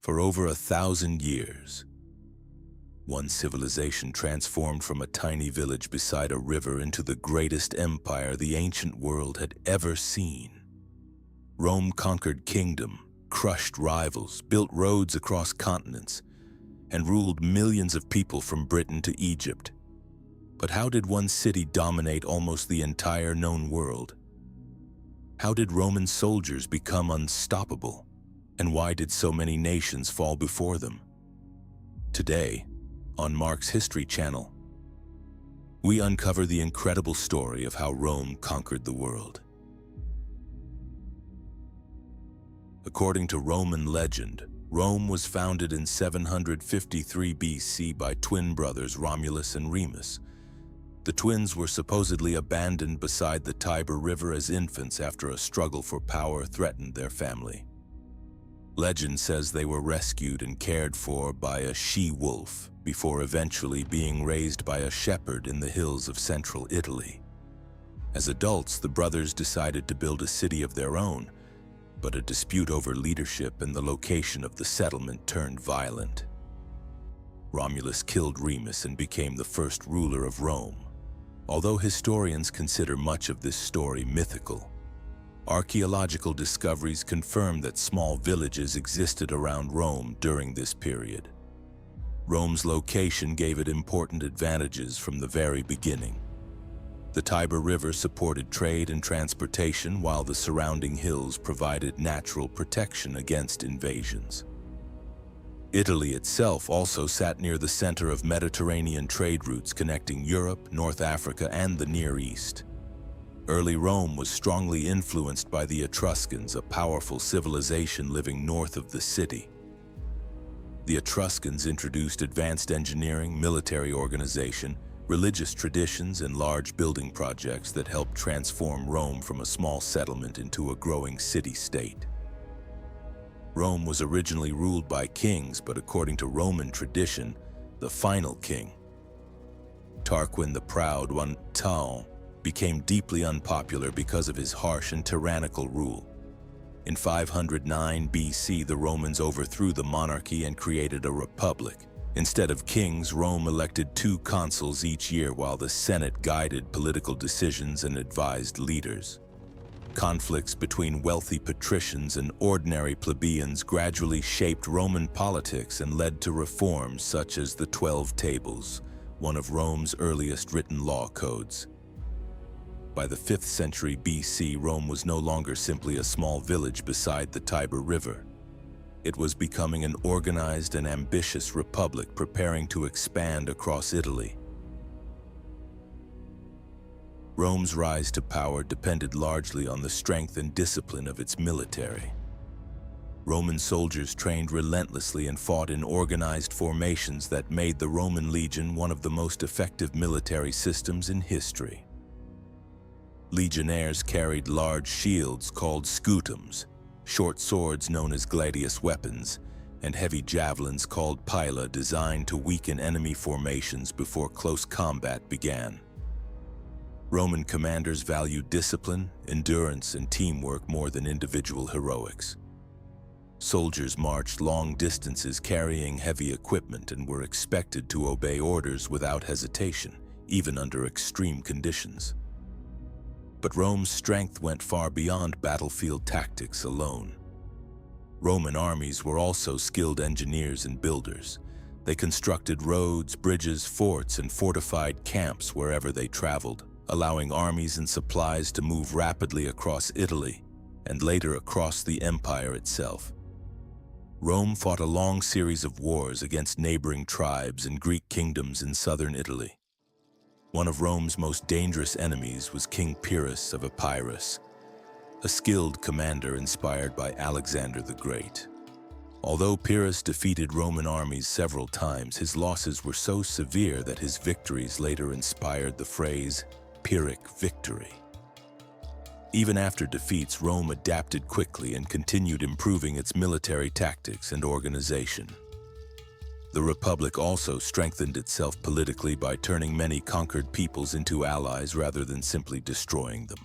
For over 1,000 years, one civilization transformed from a tiny village beside a river into the greatest empire the ancient world had ever seen. Rome conquered kingdom, crushed rivals, built roads across continents, and ruled millions of people from Britain to Egypt. But how did one city dominate almost the entire known world? How did Roman soldiers become unstoppable? And why did so many nations fall before them? Today, on Mark's History Channel, we uncover the incredible story of how Rome conquered the world. According to Roman legend, Rome was founded in 753 BC by twin brothers Romulus and Remus. The twins were supposedly abandoned beside the Tiber River as infants after a struggle for power threatened their family. Legend says they were rescued and cared for by a she-wolf before eventually being raised by a shepherd in the hills of central Italy. As adults, the brothers decided to build a city of their own, but a dispute over leadership and the location of the settlement turned violent. Romulus killed Remus and became the first ruler of Rome. Although historians consider much of this story mythical, archaeological discoveries confirm that small villages existed around Rome during this period. Rome's location gave it important advantages from the very beginning. The Tiber River supported trade and transportation, while the surrounding hills provided natural protection against invasions. Italy itself also sat near the center of Mediterranean trade routes connecting Europe, North Africa, and the Near East. Early Rome was strongly influenced by the Etruscans, a powerful civilization living north of the city. The Etruscans introduced advanced engineering, military organization, religious traditions, and large building projects that helped transform Rome from a small settlement into a growing city-state. Rome was originally ruled by kings, but according to Roman tradition, the final king, Tarquin the Proud, became deeply unpopular because of his harsh and tyrannical rule. In 509 BC, the Romans overthrew the monarchy and created a republic. Instead of kings, Rome elected 2 consuls each year, while the Senate guided political decisions and advised leaders. Conflicts between wealthy patricians and ordinary plebeians gradually shaped Roman politics and led to reforms such as the 12 Tables, one of Rome's earliest written law codes. By the 5th century BC, Rome was no longer simply a small village beside the Tiber River. It was becoming an organized and ambitious republic preparing to expand across Italy. Rome's rise to power depended largely on the strength and discipline of its military. Roman soldiers trained relentlessly and fought in organized formations that made the Roman legion one of the most effective military systems in history. Legionnaires carried large shields called scutums, short swords known as gladius weapons, and heavy javelins called pila designed to weaken enemy formations before close combat began. Roman commanders valued discipline, endurance, and teamwork more than individual heroics. Soldiers marched long distances carrying heavy equipment and were expected to obey orders without hesitation, even under extreme conditions. But Rome's strength went far beyond battlefield tactics alone. Roman armies were also skilled engineers and builders. They constructed roads, bridges, forts, and fortified camps wherever they traveled, allowing armies and supplies to move rapidly across Italy and later across the empire itself. Rome fought a long series of wars against neighboring tribes and Greek kingdoms in southern Italy. One of Rome's most dangerous enemies was King Pyrrhus of Epirus, a skilled commander inspired by Alexander the Great. Although Pyrrhus defeated Roman armies several times, his losses were so severe that his victories later inspired the phrase, Pyrrhic victory. Even after defeats, Rome adapted quickly and continued improving its military tactics and organization. The Republic also strengthened itself politically by turning many conquered peoples into allies rather than simply destroying them.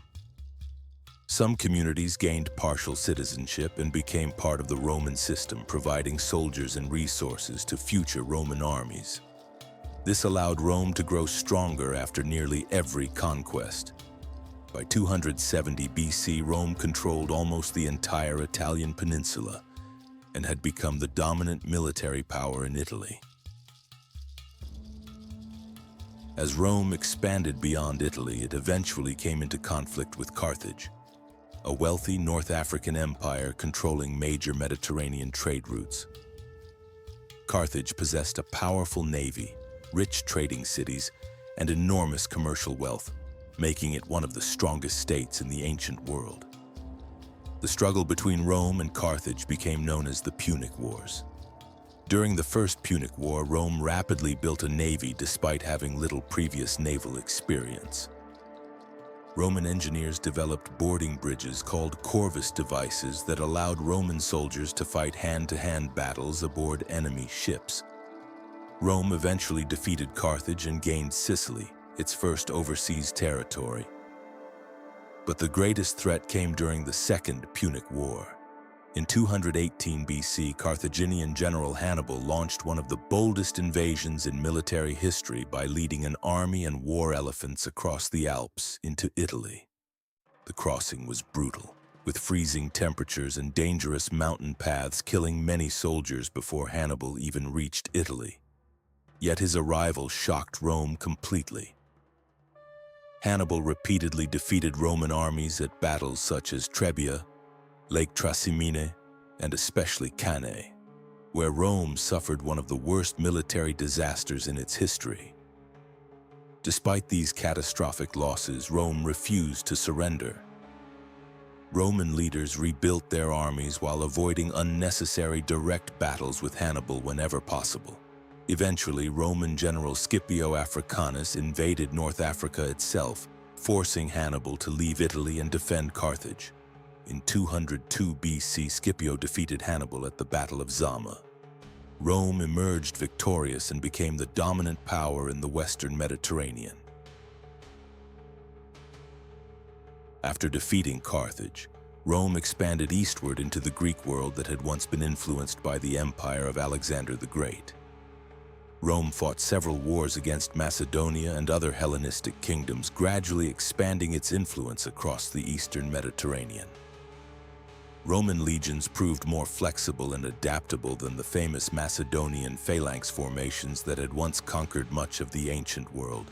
Some communities gained partial citizenship and became part of the Roman system, providing soldiers and resources to future Roman armies. This allowed Rome to grow stronger after nearly every conquest. By 270 BC, Rome controlled almost the entire Italian peninsula and had become the dominant military power in Italy. As Rome expanded beyond Italy, it eventually came into conflict with Carthage, a wealthy North African empire controlling major Mediterranean trade routes. Carthage possessed a powerful navy, rich trading cities, and enormous commercial wealth, making it one of the strongest states in the ancient world. The struggle between Rome and Carthage became known as the Punic Wars. During the First Punic War, Rome rapidly built a navy despite having little previous naval experience. Roman engineers developed boarding bridges called corvus devices that allowed Roman soldiers to fight hand-to-hand battles aboard enemy ships. Rome eventually defeated Carthage and gained Sicily, its first overseas territory. But the greatest threat came during the Second Punic War. In 218 BC, Carthaginian general Hannibal launched one of the boldest invasions in military history by leading an army and war elephants across the Alps into Italy. The crossing was brutal, with freezing temperatures and dangerous mountain paths killing many soldiers before Hannibal even reached Italy. Yet his arrival shocked Rome completely. Hannibal repeatedly defeated Roman armies at battles such as Trebia, Lake Trasimene, and especially Cannae, where Rome suffered one of the worst military disasters in its history. Despite these catastrophic losses, Rome refused to surrender. Roman leaders rebuilt their armies while avoiding unnecessary direct battles with Hannibal whenever possible. Eventually, Roman general Scipio Africanus invaded North Africa itself, forcing Hannibal to leave Italy and defend Carthage. In 202 BC, Scipio defeated Hannibal at the Battle of Zama. Rome emerged victorious and became the dominant power in the Western Mediterranean. After defeating Carthage, Rome expanded eastward into the Greek world that had once been influenced by the empire of Alexander the Great. Rome fought several wars against Macedonia and other Hellenistic kingdoms, gradually expanding its influence across the eastern Mediterranean. Roman legions proved more flexible and adaptable than the famous Macedonian phalanx formations that had once conquered much of the ancient world.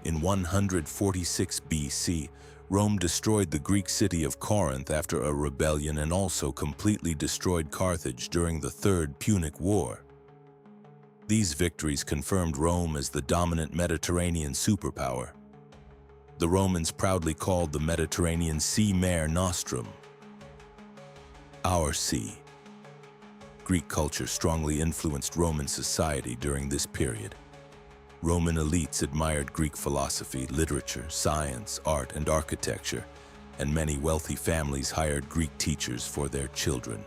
In 146 BC, Rome destroyed the Greek city of Corinth after a rebellion and also completely destroyed Carthage during the Third Punic War. These victories confirmed Rome as the dominant Mediterranean superpower. The Romans proudly called the Mediterranean Sea Mare Nostrum, our sea. Greek culture strongly influenced Roman society during this period. Roman elites admired Greek philosophy, literature, science, art, and architecture, and many wealthy families hired Greek teachers for their children.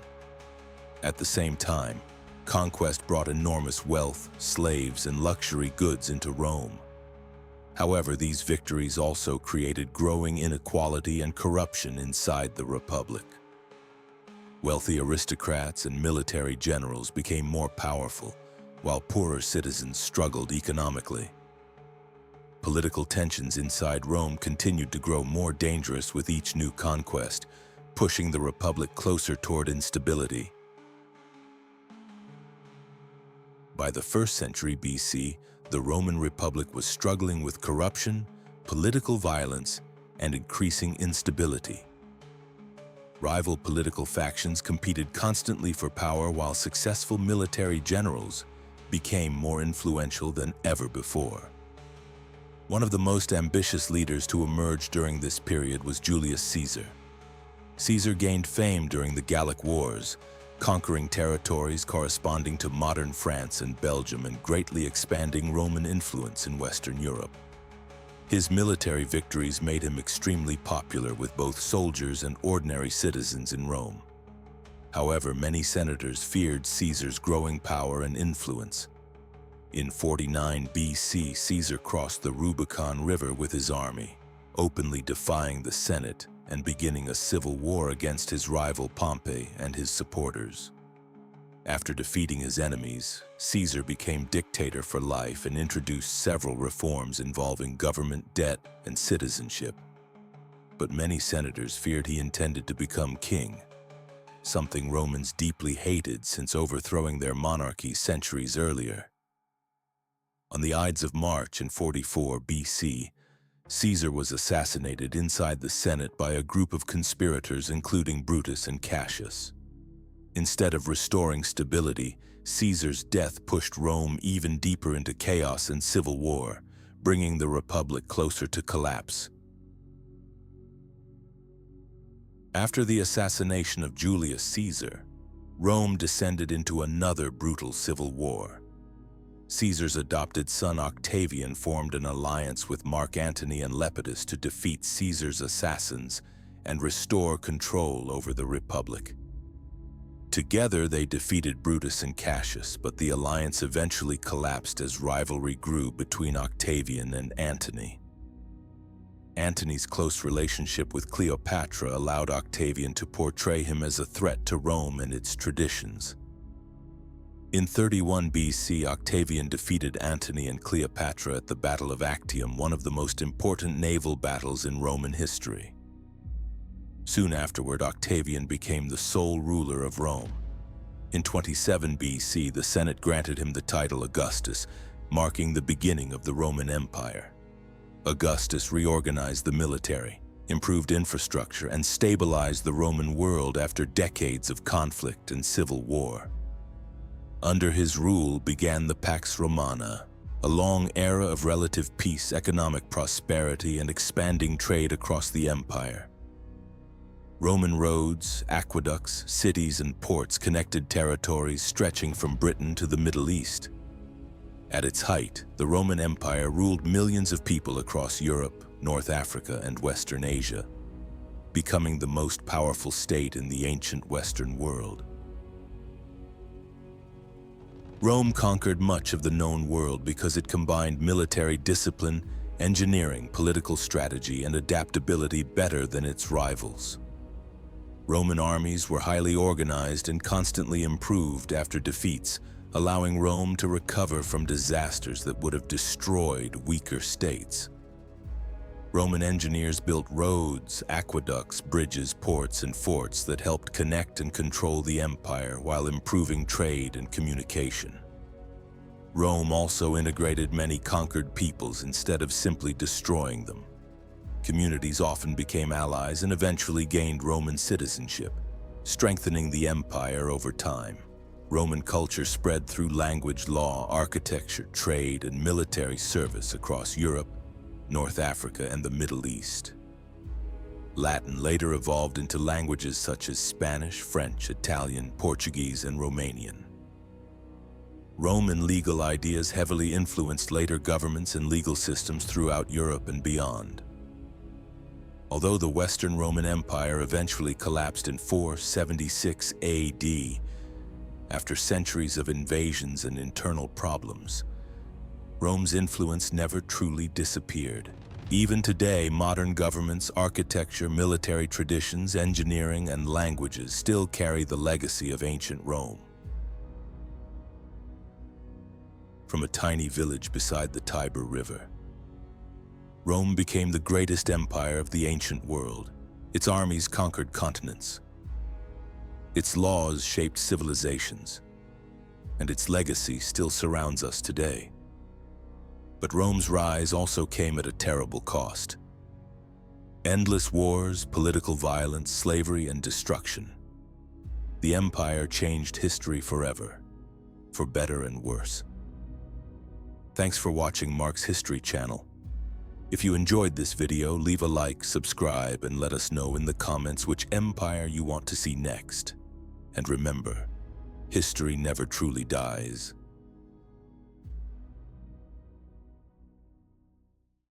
At the same time, conquest brought enormous wealth, slaves, and luxury goods into Rome. However, these victories also created growing inequality and corruption inside the Republic. Wealthy aristocrats and military generals became more powerful, while poorer citizens struggled economically. Political tensions inside Rome continued to grow more dangerous with each new conquest, pushing the Republic closer toward instability. By the 1st century BC, the Roman Republic was struggling with corruption, political violence, and increasing instability. Rival political factions competed constantly for power, while successful military generals became more influential than ever before. One of the most ambitious leaders to emerge during this period was Julius Caesar. Caesar gained fame during the Gallic Wars, conquering territories corresponding to modern France and Belgium and greatly expanding Roman influence in Western Europe. His military victories made him extremely popular with both soldiers and ordinary citizens in Rome. However, many senators feared Caesar's growing power and influence. In 49 BC, Caesar crossed the Rubicon River with his army, openly defying the Senate and beginning a civil war against his rival Pompey and his supporters. After defeating his enemies, Caesar became dictator for life and introduced several reforms involving government debt and citizenship. But many senators feared he intended to become king, something Romans deeply hated since overthrowing their monarchy centuries earlier. On the Ides of March in 44 BC, Caesar was assassinated inside the Senate by a group of conspirators including Brutus and Cassius. Instead of restoring stability, Caesar's death pushed Rome even deeper into chaos and civil war, bringing the Republic closer to collapse. After the assassination of Julius Caesar, Rome descended into another brutal civil war. Caesar's adopted son Octavian formed an alliance with Mark Antony and Lepidus to defeat Caesar's assassins and restore control over the Republic. Together, they defeated Brutus and Cassius, but the alliance eventually collapsed as rivalry grew between Octavian and Antony. Antony's close relationship with Cleopatra allowed Octavian to portray him as a threat to Rome and its traditions. In 31 BC, Octavian defeated Antony and Cleopatra at the Battle of Actium, one of the most important naval battles in Roman history. Soon afterward, Octavian became the sole ruler of Rome. In 27 BC, the Senate granted him the title Augustus, marking the beginning of the Roman Empire. Augustus reorganized the military, improved infrastructure, and stabilized the Roman world after decades of conflict and civil war. Under his rule began the Pax Romana, a long era of relative peace, economic prosperity, and expanding trade across the empire. Roman roads, aqueducts, cities, and ports connected territories stretching from Britain to the Middle East. At its height, the Roman Empire ruled millions of people across Europe, North Africa, and Western Asia, becoming the most powerful state in the ancient Western world. Rome conquered much of the known world because it combined military discipline, engineering, political strategy, and adaptability better than its rivals. Roman armies were highly organized and constantly improved after defeats, allowing Rome to recover from disasters that would have destroyed weaker states. Roman engineers built roads, aqueducts, bridges, ports, and forts that helped connect and control the empire while improving trade and communication. Rome also integrated many conquered peoples instead of simply destroying them. Communities often became allies and eventually gained Roman citizenship, strengthening the empire over time. Roman culture spread through language, law, architecture, trade, and military service across Europe, North Africa, and the Middle East. Latin later evolved into languages such as Spanish, French, Italian, Portuguese, and Romanian. Roman legal ideas heavily influenced later governments and legal systems throughout Europe and beyond. Although the Western Roman Empire eventually collapsed in 476 AD, after centuries of invasions and internal problems, Rome's influence never truly disappeared. Even today, modern governments, architecture, military traditions, engineering, and languages still carry the legacy of ancient Rome. From a tiny village beside the Tiber River, Rome became the greatest empire of the ancient world. Its armies conquered continents. Its laws shaped civilizations, and its legacy still surrounds us today. But Rome's rise also came at a terrible cost. Endless wars, political violence, slavery, and destruction. The empire changed history forever, for better and worse. Thanks for watching Mark's History channel. If you enjoyed this video, leave a like, subscribe, and let us know in the comments which empire you want to see next. And remember, history never truly dies.